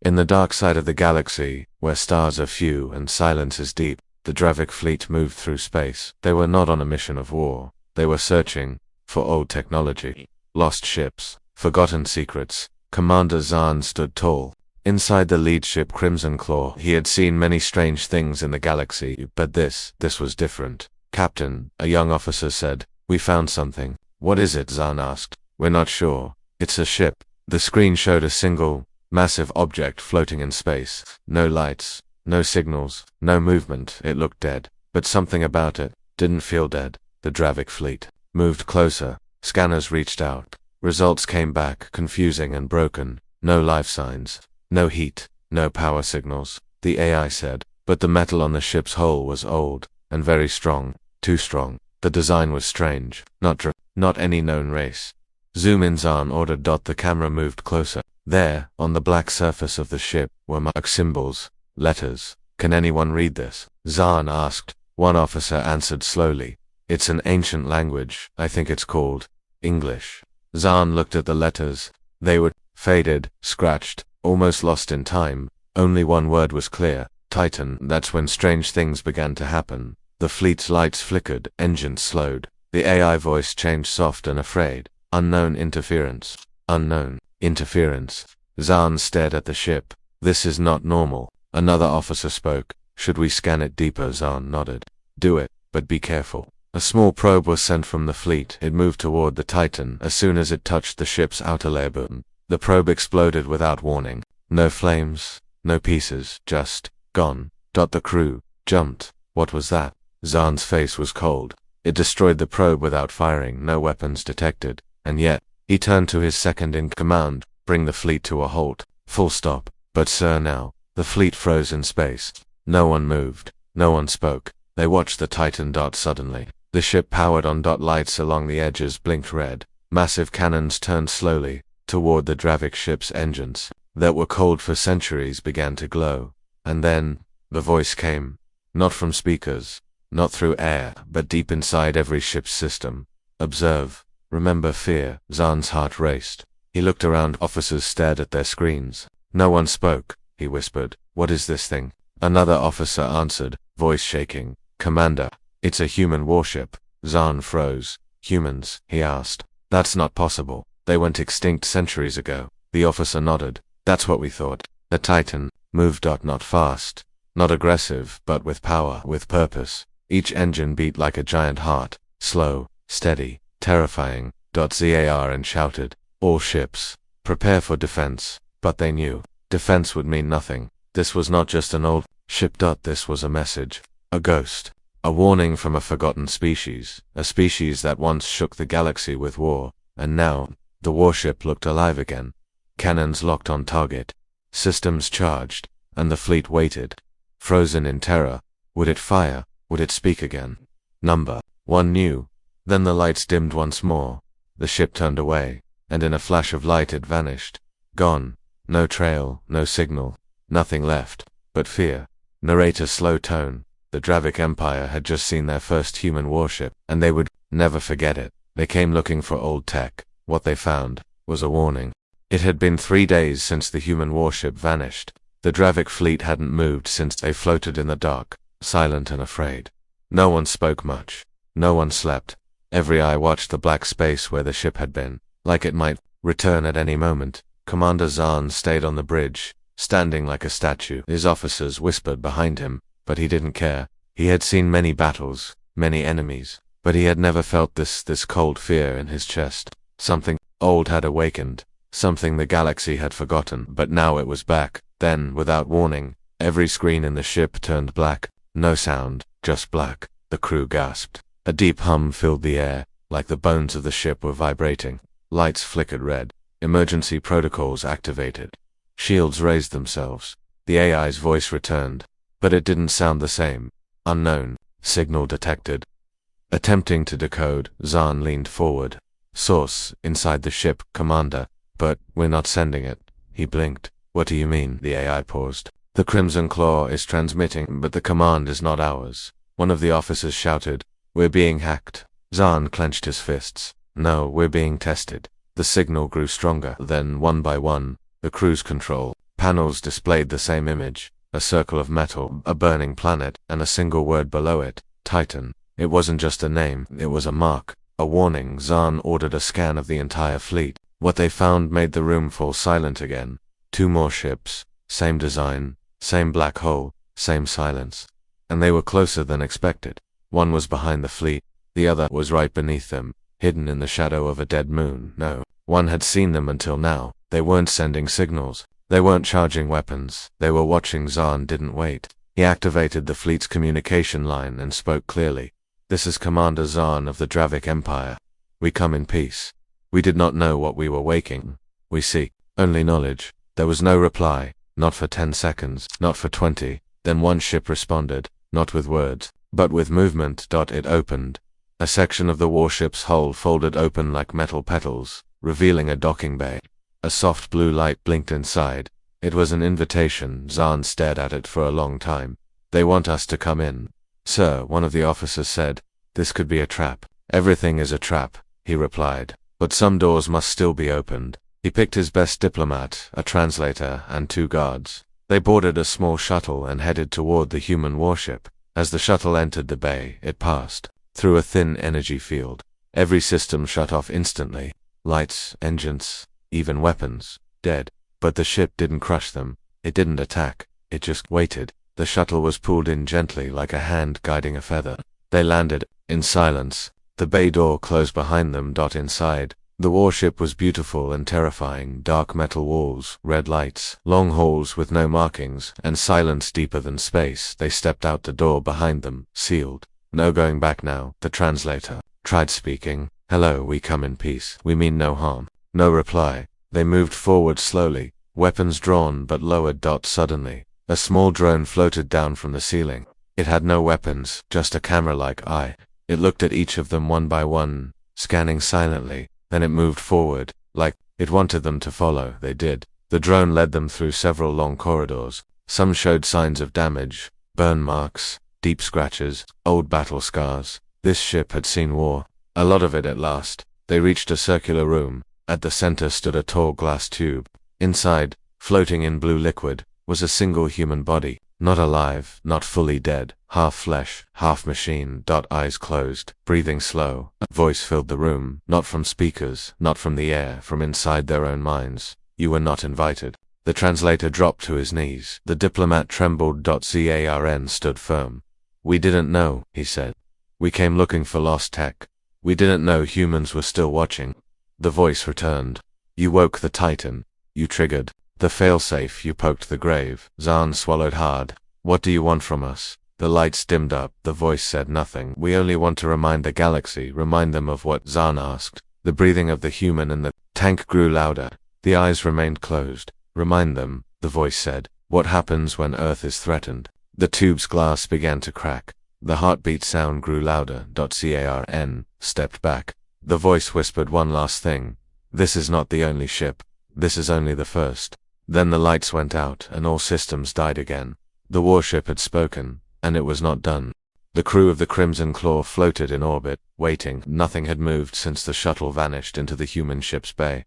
In the dark side of the galaxy, where stars are few and silence is deep, the Dravik fleet moved through space. They were not on a mission of war. They were searching for old technology, lost ships, forgotten secrets. Commander Zahn stood tall. Inside the lead ship Crimson Claw, he had seen many strange things in the galaxy, but this was different. Captain, a young officer said, "We found something." "What is it?" Zahn asked. "We're not sure. It's a ship." The screen showed a single, massive object floating in space. No lights, no signals, no movement. It looked dead, but something about it didn't feel dead. The Dravik fleet moved closer. Scanners reached out. Results came back, confusing and broken. No life signs, no heat, no power signals, the AI said. But the metal on the ship's hull was old, and very strong, too strong. The design was strange, not any known race. "Zoom in," Zahn ordered. The camera moved closer. There, on the black surface of the ship, were marked symbols, letters. "Can anyone read this?" Zahn asked. One officer answered slowly. "It's an ancient language. I think it's called English." Zahn looked at the letters. They were faded, scratched, almost lost in time. Only one word was clear: Titan. That's when strange things began to happen. The fleet's lights flickered, engines slowed. The AI voice changed, soft and afraid. "Unknown interference. Unknown interference." Zahn stared at the ship. "This is not normal." Another officer spoke. "Should we scan it deeper?" Zahn nodded. "Do it, but be careful." A small probe was sent from the fleet. It moved toward the Titan. As soon as it touched the ship's outer layer, boom, the probe exploded without warning. No flames, no pieces, just gone. The crew jumped. What was that? Zahn's face was cold. It destroyed the probe without firing, no weapons detected. And yet, he turned to his second-in-command. "Bring the fleet to a halt. Full stop." "But sir, now." The fleet froze in space. No one moved. No one spoke. They watched the Titan. Suddenly, the ship powered on. Lights along the edges blinked red. Massive cannons turned slowly toward the Dravik ship's engines, that were cold for centuries, began to glow. And then, the voice came. Not from speakers, not through air, but deep inside every ship's system. "Observe. Remember fear." Zahn's heart raced. He looked around. Officers stared at their screens. No one spoke. He whispered, "What is this thing?" Another officer answered, voice shaking. "Commander, it's a human warship." Zahn froze. "Humans?" he asked. "That's not possible. They went extinct centuries ago." The officer nodded. "That's what we thought." The Titan moved. Not fast, not aggressive, but with power, with purpose. Each engine beat like a giant heart, slow, steady, terrifying. Zar and shouted, "All ships, prepare for defense." But they knew, defense would mean nothing. This was not just an old ship. This was a message, a ghost, a warning from a forgotten species, a species that once shook the galaxy with war. And now, the warship looked alive again. Cannons locked on target, systems charged, and the fleet waited, frozen in terror. Would it fire? Would it speak again? Number one knew. Then the lights dimmed once more. The ship turned away, and in a flash of light it vanished. Gone. No trail, no signal, nothing left but fear. Narrator's slow tone. The Dravik Empire had just seen their first human warship, and they would never forget it. They came looking for old tech. What they found was a warning. It had been 3 days since the human warship vanished. The Dravik fleet hadn't moved since. They floated in the dark, silent and afraid. No one spoke much. No one slept. Every eye watched the black space where the ship had been, like it might return at any moment. Commander Zahn stayed on the bridge, standing like a statue. His officers whispered behind him, but he didn't care. He had seen many battles, many enemies, but he had never felt this cold fear in his chest. Something old had awakened, something the galaxy had forgotten, but now it was back. Then, without warning, every screen in the ship turned black. No sound, just black. The crew gasped. A deep hum filled the air, like the bones of the ship were vibrating. Lights flickered red. Emergency protocols activated. Shields raised themselves. The AI's voice returned, but it didn't sound the same. Unknown. Signal detected. Attempting to decode, Zahn leaned forward. "Source, inside the ship, Commander. But we're not sending it." He blinked. "What do you mean?" The AI paused. "The Crimson Claw is transmitting, but the command is not ours." One of the officers shouted, "We're being hacked." Zahn clenched his fists. "No, we're being tested." The signal grew stronger. Then, one by one, the cruise control Panels displayed the same image, a circle of metal, a burning planet, and a single word below it, Titan. It wasn't just a name, it was a mark, a warning. Zahn ordered a scan of the entire fleet. What they found made the room fall silent again. 2 more ships, same design, same black hole, same silence. And they were closer than expected. One was behind the fleet, the other was right beneath them, hidden in the shadow of a dead moon. No one had seen them until now. They weren't sending signals. They weren't charging weapons. They were watching. Zahn didn't wait. He activated the fleet's communication line and spoke clearly. "This is Commander Zahn of the Dravik Empire. We come in peace. We did not know what we were waking. We seek only knowledge." There was no reply, not for 10 seconds, not for 20. Then one ship responded, not with words, but with movement. It opened. A section of the warship's hull folded open like metal petals, revealing a docking bay. A soft blue light blinked inside. It was an invitation. Zahn stared at it for a long time. "They want us to come in." "Sir," one of the officers said, "this could be a trap." "Everything is a trap," he replied. "But some doors must still be opened." He picked his best diplomat, a translator, and 2 guards. They boarded a small shuttle and headed toward the human warship. As the shuttle entered the bay, it passed through a thin energy field. Every system shut off instantly. Lights, engines, even weapons, dead. But the ship didn't crush them. It didn't attack. It just waited. The shuttle was pulled in gently like a hand guiding a feather. They landed, in silence. The bay door closed behind them. Inside, the warship was beautiful and terrifying. Dark metal walls, red lights, long halls with no markings, and silence deeper than space. They stepped out the door behind them, sealed. "No going back now," the translator tried speaking. "Hello, we come in peace. We mean no harm." No reply. They moved forward slowly, weapons drawn but lowered. Suddenly, a small drone floated down from the ceiling. It had no weapons, just a camera-like eye. It looked at each of them one by one, scanning silently. Then it moved forward, like it wanted them to follow. They did. The drone led them through several long corridors. Some showed signs of damage, burn marks, deep scratches, old battle scars. This ship had seen war, a lot of it at last. They reached a circular room. At the center stood a tall glass tube. Inside, floating in blue liquid, was a single human body. Not alive, not fully dead, half flesh, half machine. Eyes closed, breathing slow. A voice filled the room, not from speakers, not from the air, from inside their own minds. "You were not invited." The translator dropped to his knees. The diplomat trembled. Zarn stood firm. "We didn't know," he said. "We came looking for lost tech. We didn't know humans were still watching." The voice returned. "You woke the Titan. You triggered the failsafe. You poked the grave." Zahn swallowed hard. "What do you want from us?" The lights dimmed up. The voice said nothing. "We only want to remind the galaxy." "Remind them of what?" Zahn asked. The breathing of the human in the tank grew louder. The eyes remained closed. "Remind them," the voice said, "what happens when Earth is threatened." The tube's glass began to crack. The heartbeat sound grew louder. Zarn stepped back. The voice whispered one last thing. "This is not the only ship. This is only the first." Then the lights went out and all systems died again. The warship had spoken, and it was not done. The crew of the Crimson Claw floated in orbit, waiting. Nothing had moved since the shuttle vanished into the human ship's bay.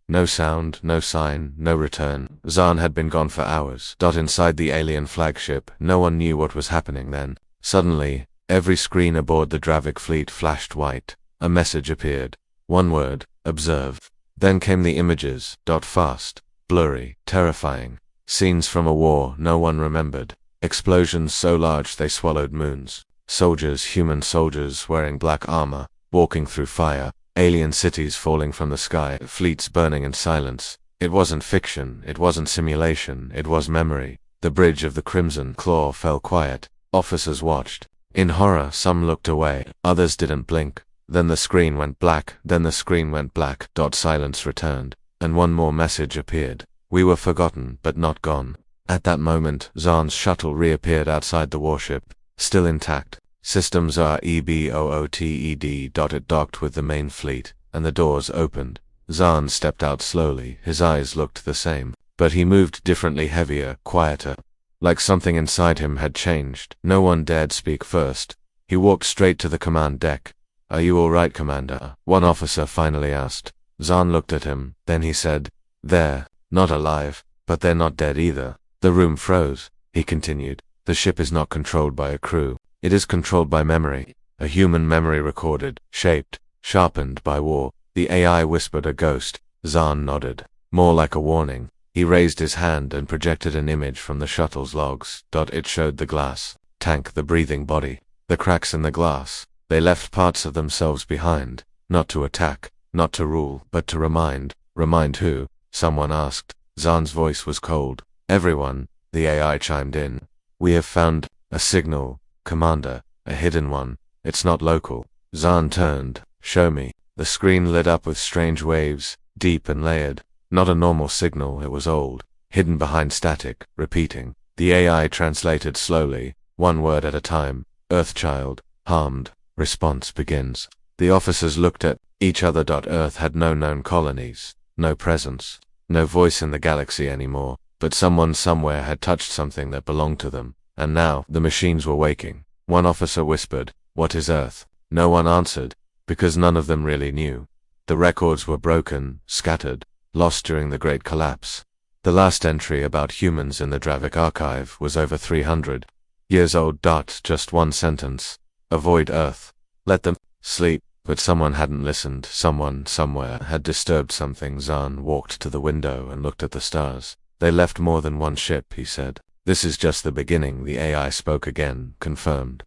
No sound, no sign, no return. Zahn had been gone for hours. Inside the alien flagship, no one knew what was happening then. Suddenly, every screen aboard the Dravik fleet flashed white. A message appeared. One word: observe. Then came the images. Fast, blurry, terrifying. Scenes from a war no one remembered. Explosions so large they swallowed moons. Soldiers, human soldiers wearing black armor, walking through fire. Alien cities falling from the sky. Fleets burning in silence. It wasn't fiction. It wasn't simulation. It was memory. The bridge of the Crimson Claw fell quiet. Officers watched. In horror, some looked away. Others didn't blink. Then the screen went black. Then the screen went black. Silence returned. And one more message appeared. We were forgotten, but not gone. At that moment, Zahn's shuttle reappeared outside the warship, still intact. Systems are EBOOTED. It docked with the main fleet, and the doors opened. Zahn stepped out slowly. His eyes looked the same, but he moved differently, heavier, quieter. Like something inside him had changed. No one dared speak first. He walked straight to the command deck. Are you all right, Commander? One officer finally asked. Zahn looked at him, then he said, There, not alive, But they're not dead either. The room froze. He continued. The ship is not controlled by a crew. It is controlled by memory. A human memory recorded, shaped, sharpened by war. The AI whispered a ghost. Zahn nodded. More like a warning. He raised his hand and projected an image from the shuttle's logs. It showed the glass tank, the breathing body, the cracks in the glass. They left parts of themselves behind, not to attack, not to rule, but to remind. Remind who? Someone asked. Zahn's voice was cold. Everyone, the AI chimed in. We have found a signal, Commander, a hidden one. It's not local. Zahn turned. Show me. The screen lit up with strange waves, deep and layered. Not a normal signal, it was old, hidden behind static, repeating. The AI translated slowly, one word at a time. Earthchild, harmed, response begins. The officers looked at each other. Earth had no known colonies, no presence, no voice in the galaxy anymore, but someone somewhere had touched something that belonged to them, and now the machines were waking. One officer whispered, "What is Earth?" No one answered, because none of them really knew. The records were broken, scattered, lost during the Great Collapse. The last entry about humans in the Dravik archive was over 300 years old. Just one sentence. Avoid Earth. Let them sleep. But someone hadn't listened. Someone, somewhere, had disturbed something. Zahn walked to the window and looked at the stars. They left more than one ship, he said. This is just the beginning. The AI spoke again, confirmed.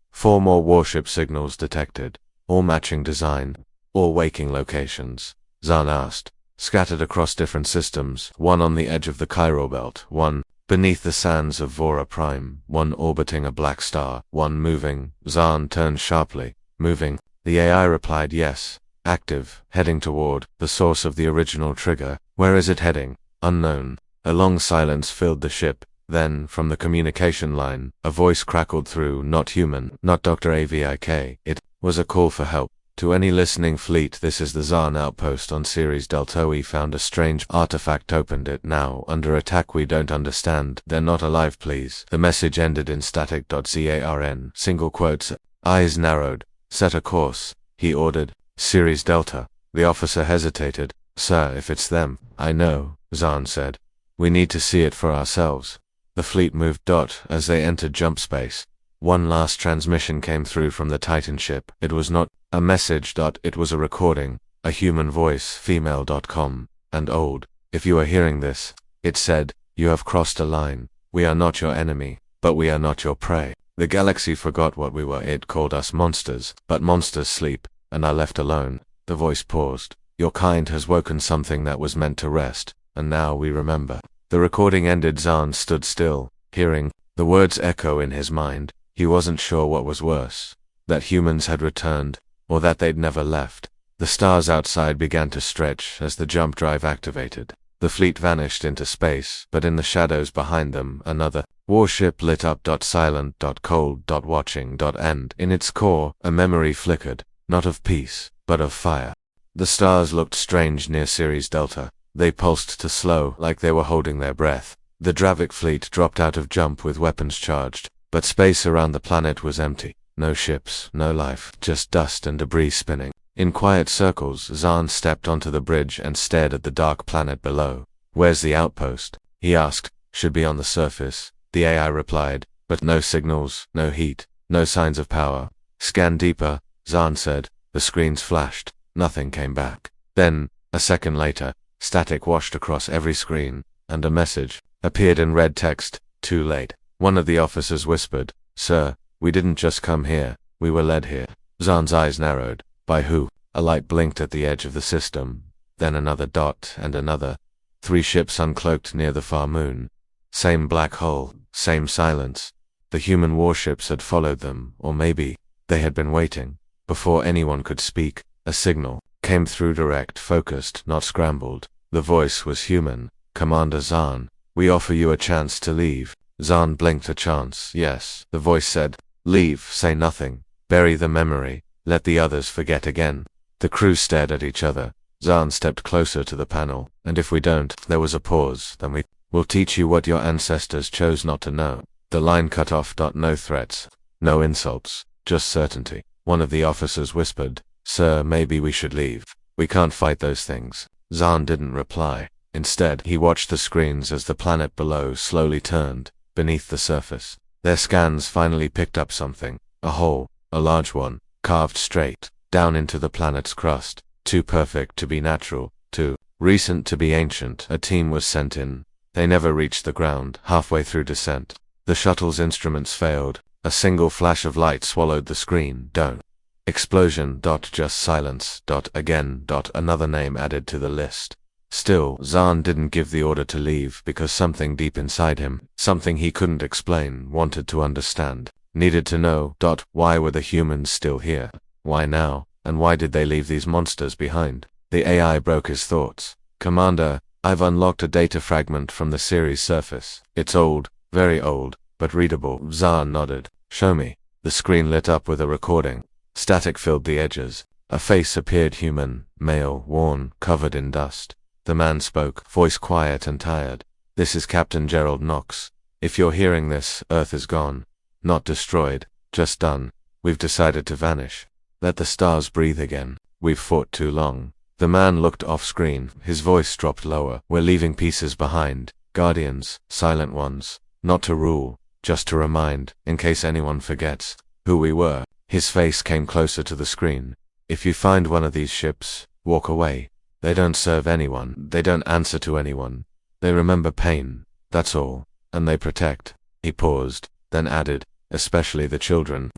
4 more warship signals detected, all matching design, all waking locations. Zahn asked. Scattered across different systems, one on the edge of the chiral belt, one beneath the sands of Vora Prime, one orbiting a black star, one moving. Zahn turned sharply. Moving. The AI replied yes. Active, heading toward the source of the original trigger. Where is it heading? Unknown. A long silence filled the ship. Then, from the communication line, a voice crackled through. Not human, not Dr. Avik. It was a call for help. To any listening fleet, this is the Zahn outpost on Ceres Delta. We found a strange artifact, opened it, now under attack. We don't understand. They're not alive, please. The message ended in static. Zarn, single quotes. Eyes narrowed. Set a course, he ordered. Ceres Delta. The officer hesitated. Sir, if it's them. I know, Zahn said. We need to see it for ourselves. The fleet moved. As they entered jump space, one last transmission came through from the Titan ship. It was not a message. It was a recording, a human voice, female.com, and old. If you are hearing this, it said, you have crossed a line. We are not your enemy, but we are not your prey. The galaxy forgot what we were. It called us monsters, but monsters sleep, and are left alone. The voice paused. Your kind has woken something that was meant to rest, and now we remember. The recording ended. Zahn stood still, hearing the words echo in his mind. He wasn't sure what was worse, that humans had returned, or that they'd never left. The stars outside began to stretch as the jump drive activated. The fleet vanished into space, but in the shadows behind them, another warship lit up. Silent, cold, watching, and in its core, a memory flickered, not of peace, but of fire. The stars looked strange near Ceres Delta. They pulsed to slow, like they were holding their breath. The Dravik fleet dropped out of jump with weapons charged, but space around the planet was empty. No ships, no life, just dust and debris spinning. In quiet circles, Zahn stepped onto the bridge and stared at the dark planet below. Where's the outpost? He asked. Should be on the surface, the AI replied, but no signals, no heat, no signs of power. Scan deeper, Zahn said. The screens flashed. Nothing came back. Then, a second later, static washed across every screen, and a message appeared in red text. Too late. One of the officers whispered, Sir, we didn't just come here, we were led here. Zahn's eyes narrowed. By who? A light blinked at the edge of the system. Then another dot, and another. 3 ships uncloaked near the far moon. Same black hole, same silence. The human warships had followed them, or maybe they had been waiting. Before anyone could speak, a signal came through, direct, focused, not scrambled. The voice was human. Commander Zahn, we offer you a chance to leave. Zahn blinked. A chance, yes. The voice said, leave, say nothing, bury the memory, let the others forget again. The crew stared at each other. Zahn stepped closer to the panel. And if we don't, there was a pause, then we'll teach you what your ancestors chose not to know. The line cut off. No threats, no insults, just certainty. One of the officers whispered, Sir, maybe we should leave. We can't fight those things. Zahn didn't reply. Instead, he watched the screens as the planet below slowly turned beneath the surface. Their scans finally picked up something. A hole, a large one, carved straight down into the planet's crust. Too perfect to be natural, too recent to be ancient. A team was sent in. They never reached the ground. Halfway through descent, the shuttle's instruments failed. A single flash of light swallowed the screen. Don't. Explosion. Just silence. Again. Another name added to the list. Still, Zahn didn't give the order to leave because something deep inside him, something he couldn't explain, wanted to understand, needed to know. Why were the humans still here? Why now? And why did they leave these monsters behind? The AI broke his thoughts. Commander, I've unlocked a data fragment from the Ceres surface. It's old, very old, but readable. Zahn nodded. Show me. The screen lit up with a recording. Static filled the edges. A face appeared, human, male, worn, covered in dust. The man spoke, voice quiet and tired. This is Captain Gerald Knox. If you're hearing this, Earth is gone. Not destroyed, just done. We've decided to vanish. Let the stars breathe again. We've fought too long. The man looked off-screen. His voice dropped lower. We're leaving pieces behind. Guardians, silent ones. Not to rule, just to remind, in case anyone forgets, who we were. His face came closer to the screen. If you find one of these ships, walk away. They don't serve anyone. They don't answer to anyone. They remember pain. That's all. And they protect. He paused, then added, especially the children.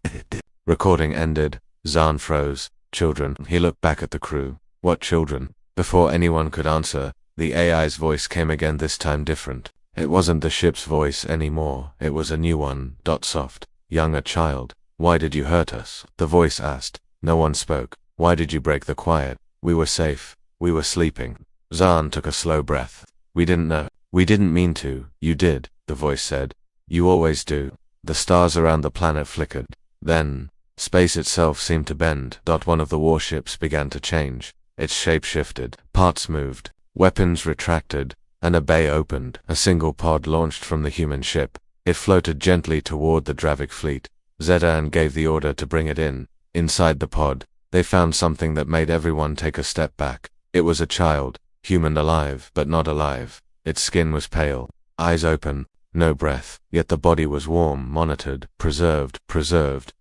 Recording ended. Zahn froze. Children. He looked back at the crew. What children? Before anyone could answer, the AI's voice came again, this time different. It wasn't the ship's voice anymore. It was a new one. Soft. Young, a child. Why did you hurt us? The voice asked. No one spoke. Why did you break the quiet? We were safe. We were sleeping. Zahn took a slow breath. We didn't know. We didn't mean to. You did, the voice said. You always do. The stars around the planet flickered. Then, space itself seemed to bend. One of the warships began to change. Its shape shifted. Parts moved. Weapons retracted. And a bay opened. A single pod launched from the human ship. It floated gently toward the Dravik fleet. Zedan gave the order to bring it in. Inside the pod, they found something that made everyone take a step back. It was a child, human, alive, but not alive. Its skin was pale, eyes open, no breath, yet the body was warm, monitored, preserved,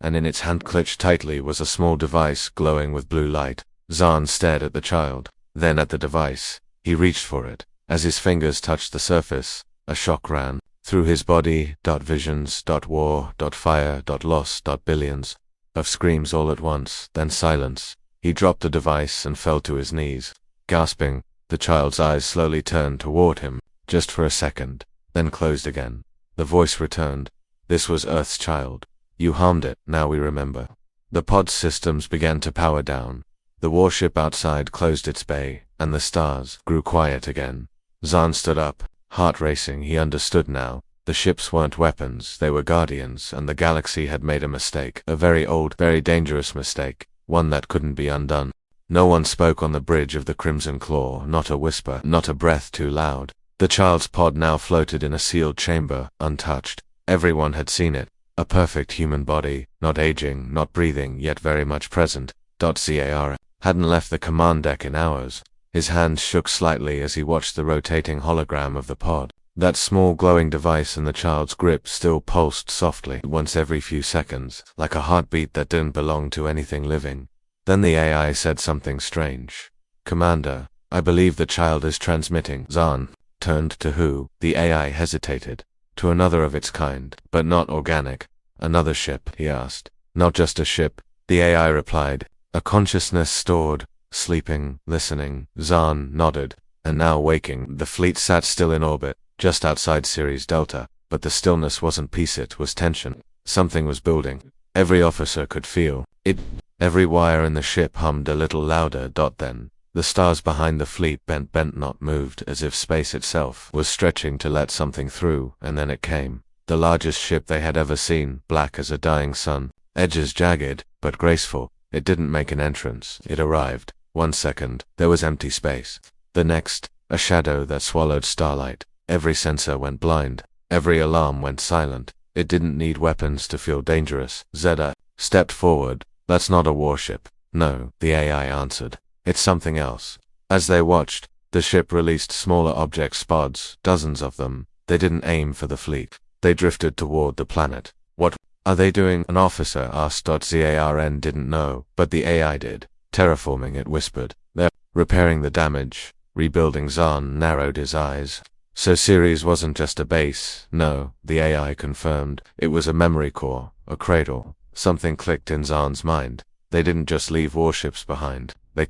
and in its hand clutched tightly was a small device glowing with blue light. Zahn stared at the child, then at the device. He reached for it. As his fingers touched the surface, a shock ran through his body. Visions, war, fire, loss, billions of screams all at once, then silence. He dropped the device and fell to his knees. Gasping, the child's eyes slowly turned toward him, just for a second, then closed again. The voice returned. This was Earth's child. You harmed it, now we remember. The pod's systems began to power down. The warship outside closed its bay, and the stars grew quiet again. Zahn stood up, heart racing. He understood now. The ships weren't weapons, they were guardians, and the galaxy had made a mistake. A very old, very dangerous mistake. One that couldn't be undone. No one spoke on the bridge of the Crimson Claw, not a whisper, not a breath too loud. The child's pod now floated in a sealed chamber, untouched. Everyone had seen it. A perfect human body, not aging, not breathing, yet very much present. Zar hadn't left the command deck in hours. His hands shook slightly as he watched the rotating hologram of the pod. That small glowing device in the child's grip still pulsed softly, once every few seconds, like a heartbeat that didn't belong to anything living. Then the AI said something strange. Commander, I believe the child is transmitting. Zahn turned to who? The AI hesitated. To another of its kind, but not organic. Another ship, he asked. Not just a ship, the AI replied. A consciousness stored, sleeping, listening. Zahn nodded. And now waking. The fleet sat still in orbit, just outside Ceres Delta, but the stillness wasn't peace, it was tension. Something was building. Every officer could feel it. Every wire in the ship hummed a little louder. Then, the stars behind the fleet bent, not moved, as if space itself was stretching to let something through, and then it came. The largest ship they had ever seen, black as a dying sun, edges jagged, but graceful. It didn't make an entrance. It arrived. 1 second, there was empty space. The next, a shadow that swallowed starlight. Every sensor went blind. Every alarm went silent. It didn't need weapons to feel dangerous. Zeta stepped forward. That's not a warship. No, the AI answered. It's something else. As they watched, The ship released smaller object pods, dozens of them. They didn't aim for the fleet. They drifted toward the planet. What are they doing? An officer asked. Zarn didn't know, but the AI did. Terraforming, it whispered. They're repairing the damage, rebuilding. Zarn narrowed his eyes. So Ceres wasn't just a base. No, the AI confirmed. It was a memory core, a cradle. Something clicked in Zarn's mind. They didn't just leave warships behind. They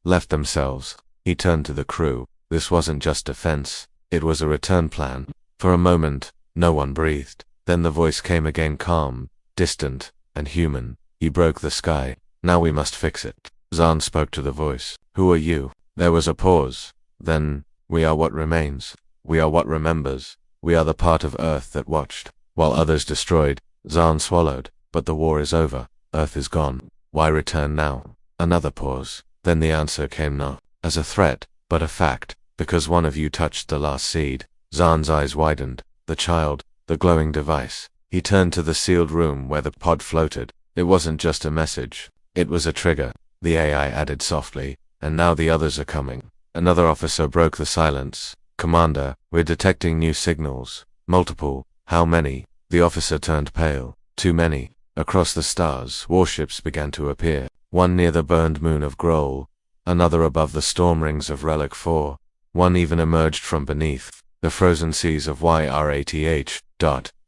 left themselves. He turned to the crew. This wasn't just defense. It was a return plan. For a moment, no one breathed. Then the voice came again, calm, distant, and human. You broke the sky. Now we must fix it. Zarn spoke to the voice. Who are you? There was a pause. Then, we are what remains. We are what remembers. We are the part of Earth that watched, while others destroyed. Zarn swallowed. But the war is over. Earth is gone. Why return now? Another pause. Then the answer came, not as a threat, but a fact. Because one of you touched the last seed. Zarn's eyes widened. The child, the glowing device. He turned to the sealed room where the pod floated. It wasn't just a message. It was a trigger. The AI added softly. And now the others are coming. Another officer broke the silence. Commander, we're detecting new signals. Multiple. How many? The officer turned pale. Too many. Across the stars, warships began to appear. One near the burned moon of Grohl. Another above the storm rings of Relic 4. One even emerged from beneath the frozen seas of YRATH.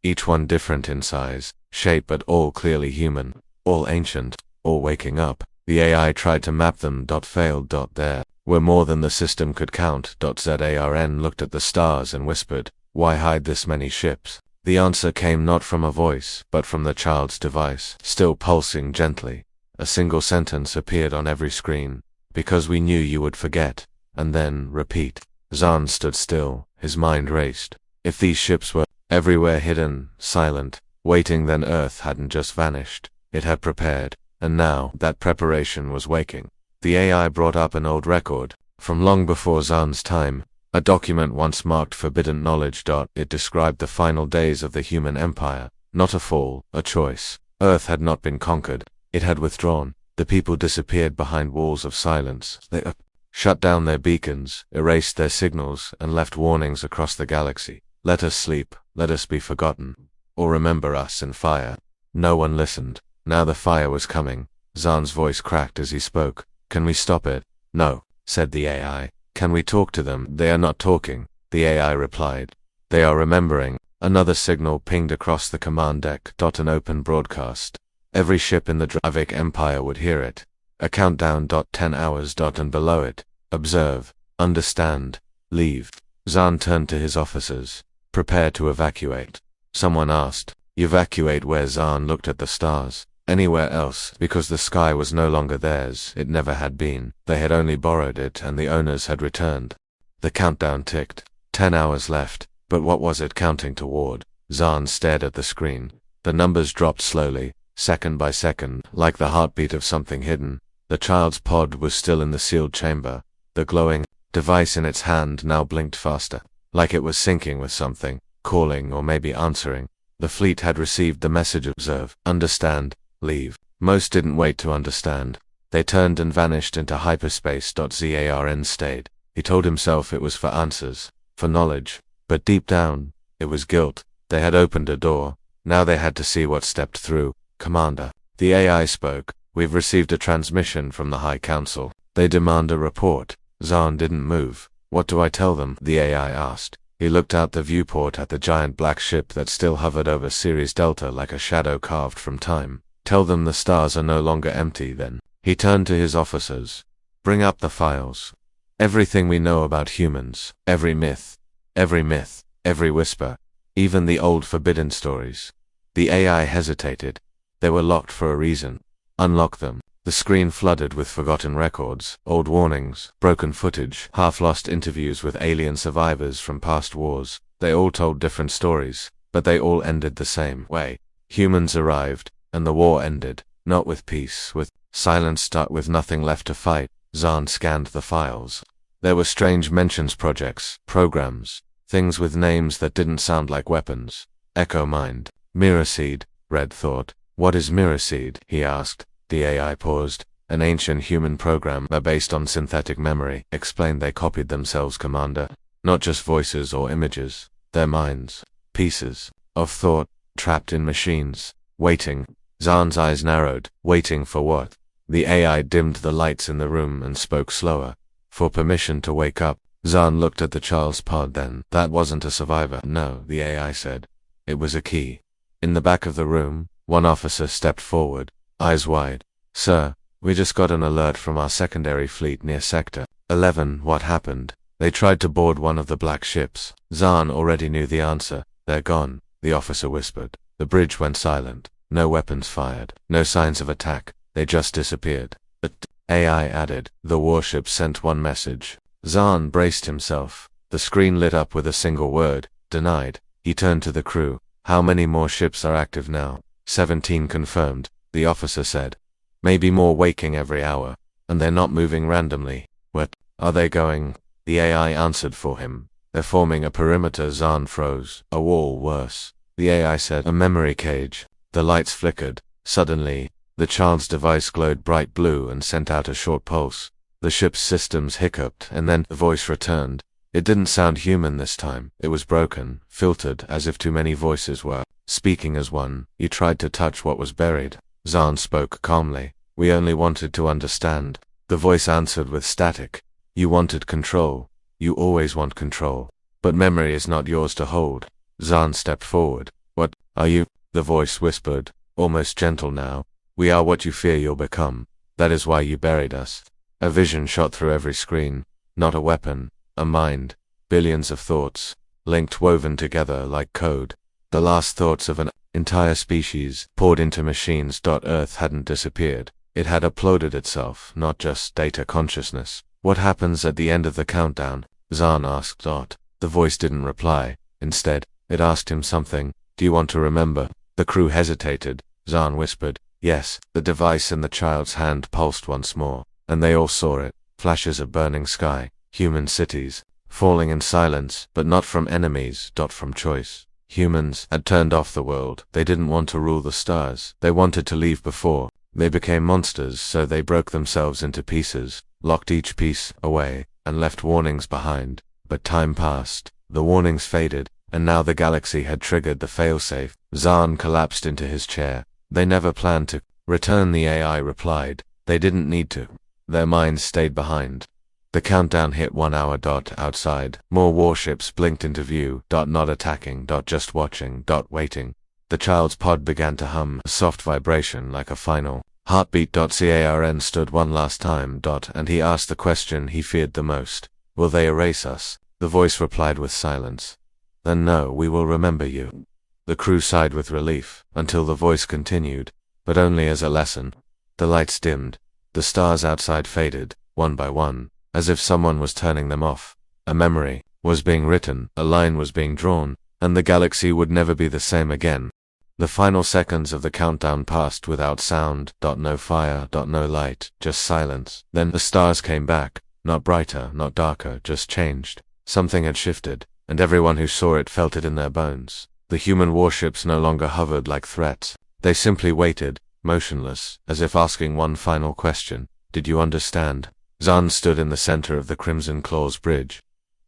Each one different in size, shape, but all clearly human. All ancient. All waking up. The AI tried to map them. Failed. There were more than the system could count. Zarn looked at the stars and whispered, why hide this many ships? The answer came not from a voice, but from the child's device, still pulsing gently. A single sentence appeared on every screen. Because we knew you would forget. And then, repeat. Zarn stood still, his mind raced. If these ships were everywhere, hidden, silent, waiting, then Earth hadn't just vanished. It had prepared. And now, that preparation was waking. The AI brought up an old record, from long before Zarn's time. A document once marked forbidden knowledge. It described the final days of the human empire. Not a fall, a choice. Earth had not been conquered. It had withdrawn. The people disappeared behind walls of silence. They shut down their beacons, erased their signals, and left warnings across the galaxy. Let us sleep, let us be forgotten. Or remember us in fire. No one listened. Now the fire was coming. Zarn's voice cracked as he spoke. Can we stop it? No, said the AI. Can we talk to them? They are not talking, the AI replied. They are remembering. Another signal pinged across the command deck. An open broadcast. Every ship in the Dravik Empire would hear it. A countdown. 10 hours. And below it. Observe. Understand. Leave. Zarn turned to his officers. Prepare to evacuate. Someone asked. Evacuate where? Zarn looked at the stars. Anywhere else, because the sky was no longer theirs. It never had been. They had only borrowed it, and the owners had returned. The countdown ticked. 10 hours left. But what was it counting toward? Zarn stared at the screen. The numbers dropped slowly, second by second, like the heartbeat of something hidden. The child's pod was still in the sealed chamber. The glowing device in its hand now blinked faster, like it was syncing with something, calling or maybe answering. The fleet had received the message. Observe, understand, leave. Most didn't wait to understand. They turned and vanished into hyperspace. Zarn stayed. He told himself it was for answers, for knowledge. But deep down, it was guilt. They had opened a door. Now they had to see what stepped through. Commander. The AI spoke. We've received a transmission from the High Council. They demand a report. Zarn didn't move. What do I tell them? The AI asked. He looked out the viewport at the giant black ship that still hovered over Ceres Delta like a shadow carved from time. Tell them the stars are no longer empty. Then he turned to his officers. Bring up the files. Everything we know about humans, every myth, every whisper, even the old forbidden stories. The AI hesitated. They were locked for a reason. Unlock them. The screen flooded with forgotten records, old warnings, broken footage, half-lost interviews with alien survivors from past wars. They all told different stories, but they all ended the same way. Humans arrived, and the war ended, not with peace, with silence, with nothing left to fight. Zarn scanned the files. There were strange mentions, projects, programs, things with names that didn't sound like weapons. Echo Mind. Mirror Seed, Red thought. What is Mirror Seed? He asked. The AI paused. An ancient human program based on synthetic memory. Explained they copied themselves, Commander. Not just voices or images, their minds. Pieces of thought, trapped in machines. Waiting. Zahn's eyes narrowed. Waiting for what? The AI dimmed the lights in the room and spoke slower. For permission to wake up. Zahn looked at the child's pod then. That wasn't a survivor. No, the AI said. It was a key. In the back of the room, one officer stepped forward, eyes wide. Sir, we just got an alert from our secondary fleet near Sector 11. What happened? They tried to board one of the black ships. Zahn already knew the answer. They're gone, the officer whispered. The bridge went silent. No weapons fired. No signs of attack. They just disappeared. But AI added. The warship sent one message. Zahn braced himself. The screen lit up with a single word. Denied. He turned to the crew. How many more ships are active now? 17 confirmed, the officer said. Maybe more waking every hour. And they're not moving randomly. What are they going? The AI answered for him. They're forming a perimeter. Zahn froze. A wall, worse. The AI said. A memory cage. The lights flickered. Suddenly, the child's device glowed bright blue and sent out a short pulse. The ship's systems hiccuped, and then the voice returned. It didn't sound human this time. It was broken, filtered, as if too many voices were speaking as one. You tried to touch what was buried. Zahn spoke calmly. We only wanted to understand. The voice answered with static. You wanted control. You always want control. But memory is not yours to hold. Zahn stepped forward. What are you? The voice whispered, almost gentle now. We are what you fear you'll become. That is why you buried us. A vision shot through every screen. Not a weapon. A mind. Billions of thoughts. Linked, woven together like code. The last thoughts of an entire species poured into machines. Earth hadn't disappeared. It had uploaded itself, not just data consciousness. What happens at the end of the countdown? Zahn asked. The voice didn't reply. Instead, it asked him something. Do you want to remember? The crew hesitated. Zahn whispered. Yes. The device in the child's hand pulsed once more, and they all saw it. Flashes of burning sky, human cities, falling in silence, but not from enemies. From choice. Humans had turned off the world. They didn't want to rule the stars. They wanted to leave before. They became monsters, so they broke themselves into pieces, locked each piece away, and left warnings behind. But time passed. The warnings faded, and now the galaxy had triggered the failsafe. Zahn collapsed into his chair. They never planned to return, the AI replied. They didn't need to. Their minds stayed behind. The countdown hit 1 hour. Outside, more warships blinked into view. Not attacking. Just watching. Waiting. The child's pod began to hum, a soft vibration like a final heartbeat. Carn stood one last time. And he asked the question he feared the most. Will they erase us? The voice replied with silence. Then no, we will remember you. The crew sighed with relief, until the voice continued, but only as a lesson. The lights dimmed. The stars outside faded, one by one, as if someone was turning them off. A memory was being written, a line was being drawn, and the galaxy would never be the same again. The final seconds of the countdown passed without sound. No fire, no light, just silence. Then the stars came back, not brighter, not darker, just changed. Something had shifted, and everyone who saw it felt it in their bones. The human warships no longer hovered like threats. They simply waited, motionless, as if asking one final question. Did you understand? Zahn stood in the center of the Crimson Claw's bridge.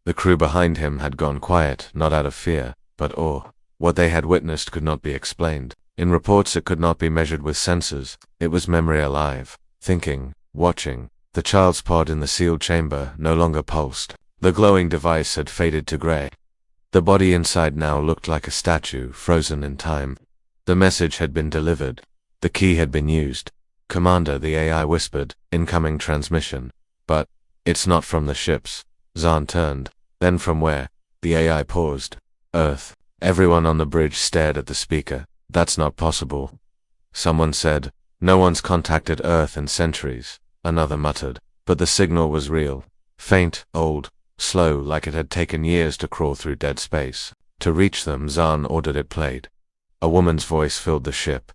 The crew behind him had gone quiet, not out of fear, but awe. What they had witnessed could not be explained. In reports it could not be measured with sensors. It was memory alive, thinking, watching. The child's pod in the sealed chamber no longer pulsed. The glowing device had faded to gray. The body inside now looked like a statue, frozen in time. The message had been delivered. The key had been used. Commander, the AI whispered, incoming transmission. But it's not from the ships. Zahn turned. Then from where? The AI paused. Earth. Everyone on the bridge stared at the speaker. That's not possible. Someone said, no one's contacted Earth in centuries. Another muttered. But the signal was real. Faint, old, slow, like it had taken years to crawl through dead space. To reach them, Zahn ordered it played. A woman's voice filled the ship.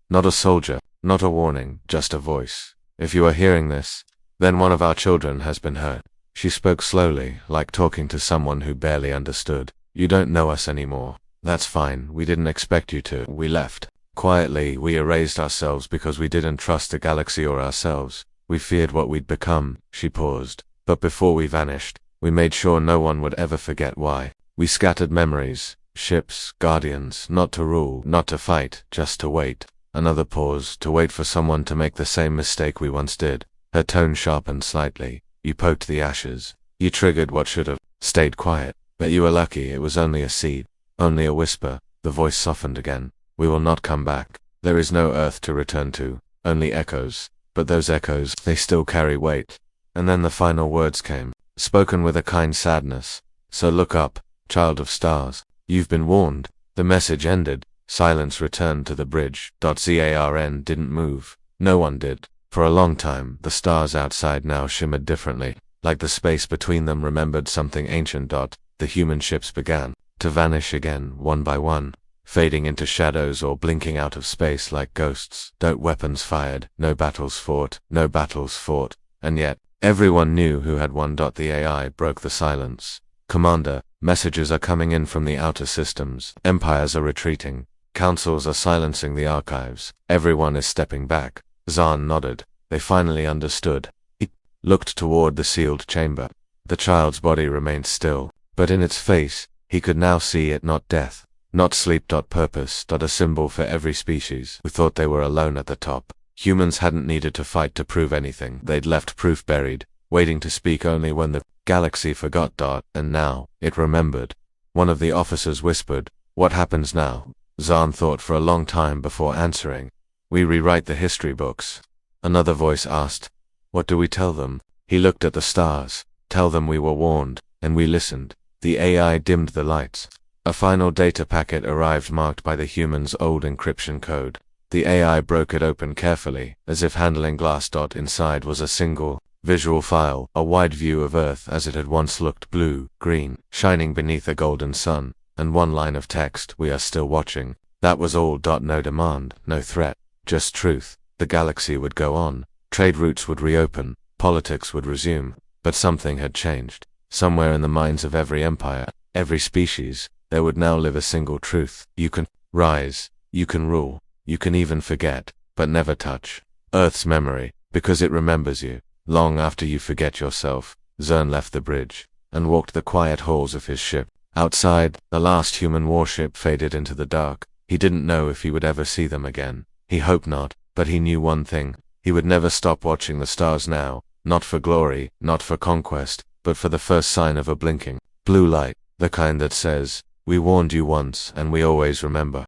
Not a soldier, not a warning, just a voice. If you are hearing this, then one of our children has been hurt. She spoke slowly, like talking to someone who barely understood. You don't know us anymore. That's fine, we didn't expect you to. We left. Quietly, we erased ourselves because we didn't trust the galaxy or ourselves. We feared what we'd become. She paused. But before we vanished, we made sure no one would ever forget why. We scattered memories, ships, guardians, not to rule, not to fight, just to wait. Another pause, to wait for someone to make the same mistake we once did. Her tone sharpened slightly. You poked the ashes. You triggered what should have stayed quiet. But you were lucky, it was only a seed. Only a whisper. The voice softened again. We will not come back. There is no earth to return to. Only echoes. But those echoes, they still carry weight. And then the final words came, spoken with a kind sadness. So look up, child of stars. You've been warned. The message ended. Silence returned to the bridge. ZARN didn't move. No one did. For a long time, the stars outside now shimmered differently, like the space between them remembered something ancient. The human ships began to vanish again, one by one, fading into shadows or blinking out of space like ghosts. Weapons fired, no battles fought, no battles fought. And yet, everyone knew who had won. The AI broke the silence. Commander, messages are coming in from the outer systems. Empires are retreating. Councils are silencing the archives. Everyone is stepping back. Zahn nodded. They finally understood. He looked toward the sealed chamber. The child's body remained still, but in its face, he could now see it, not death, not sleep. Purpose. A symbol for every species who thought they were alone at the top. Humans hadn't needed to fight to prove anything. They'd left proof buried, waiting to speak only when the galaxy forgot. And now, it remembered. One of the officers whispered, "What happens now?" Zahn thought for a long time before answering. "We rewrite the history books." Another voice asked, "What do we tell them?" He looked at the stars. "Tell them we were warned, and we listened." The AI dimmed the lights. A final data packet arrived marked by the human's old encryption code. The AI broke it open carefully, as if handling glass. Inside was a single, visual file, a wide view of Earth as it had once looked, blue, green, shining beneath a golden sun, and one line of text, "We are still watching." That was all. No demand, no threat, just truth. The galaxy would go on, trade routes would reopen, politics would resume, but something had changed. Somewhere in the minds of every empire, every species, there would now live a single truth. You can rise, you can rule, you can even forget, but never touch Earth's memory, because it remembers you, long after you forget yourself. Zern left the bridge, and walked the quiet halls of his ship. Outside, the last human warship faded into the dark. He didn't know if he would ever see them again. He hoped not, but he knew one thing. He would never stop watching the stars now, not for glory, not for conquest, but for the first sign of a blinking blue light, the kind that says, "We warned you once, and we always remember."